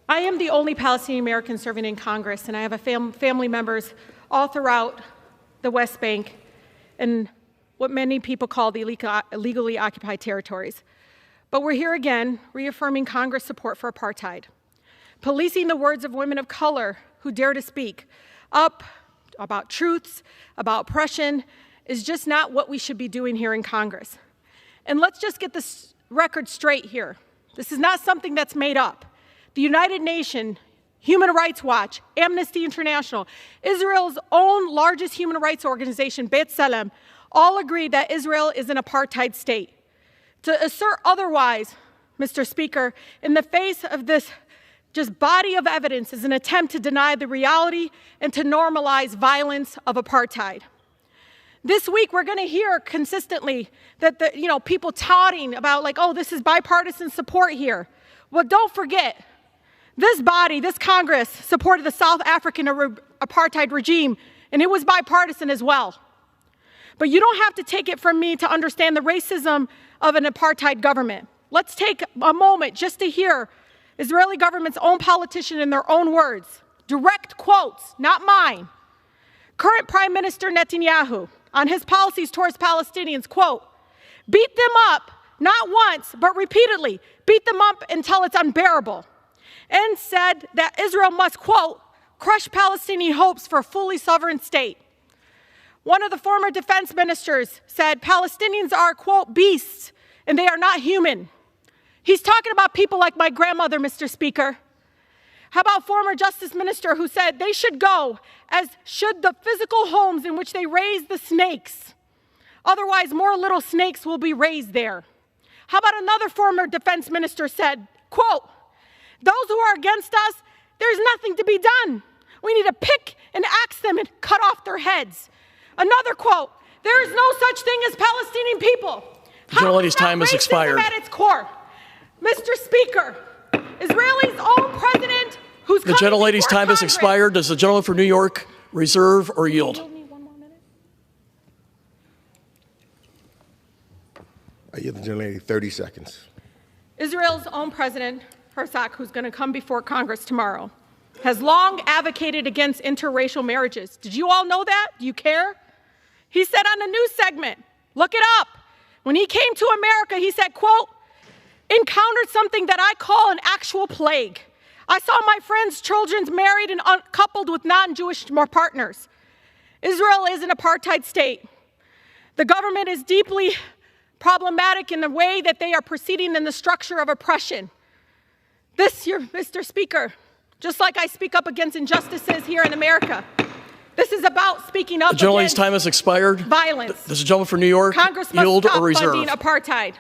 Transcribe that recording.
I am the only Palestinian American serving in Congress, and I have a family members all throughout the West Bank and what many people call the illegally occupied territories. But we're here again, reaffirming Congress' support for apartheid, policing the words of women of color who dare to speak up about truths, about oppression, is just not what we should be doing here in Congress. And let's just get this record straight here. This is not something that's made up. The United Nations, Human Rights Watch, Amnesty International, Israel's own largest human rights organization, B'Tselem, all agree that Israel is an apartheid state. To assert otherwise, Mr. Speaker, in the face of this just body of evidence is an attempt to deny the reality and to normalize violence of apartheid. This week, we're going to hear consistently that people touting about like, oh, this is bipartisan support here. Well, don't forget, this body, this Congress, supported the South African apartheid regime, and it was bipartisan as well. But you don't have to take it from me to understand the racism of an apartheid government. Let's take a moment just to hear Israeli government's own politician in their own words. Direct quotes, not mine. Current Prime Minister Netanyahu, on his policies towards Palestinians, quote, beat them up, not once, but repeatedly, beat them up until it's unbearable, and said that Israel must, quote, crush Palestinian hopes for a fully sovereign state. One of the former defense ministers said Palestinians are, quote, beasts, and they are not human. He's talking about people like my grandmother, Mr. Speaker. How about former Justice Minister who said they should go, as should the physical homes in which they raise the snakes. Otherwise, more little snakes will be raised there. How about another former defense minister said, quote, those who are against us, there's nothing to be done. We need to pick and axe them and cut off their heads. Another quote, there is no such thing as Palestinian people. The gentlelady's time has expired. At its core. Mr. Speaker, Israel's own president, who's the gentlelady's time has expired. Does the gentleman from New York reserve or yield? I yield the gentlelady 30 seconds. Israel's own president, Herzog, who's going to come before Congress tomorrow, has long advocated against interracial marriages. Did you all know that? Do you care? He said on a news segment, look it up, when he came to America, he said, quote, encountered something that I call an actual plague. I saw my friends' children married and coupled with non-Jewish partners. Israel is an apartheid state. The government is deeply problematic in the way that they are proceeding in the structure of oppression. This year, Mr. Speaker, just like I speak up against injustices here in America, this is about speaking up against time has expired. Violence. Does the gentleman from New York Congress yield must or stop reserve? funding apartheid.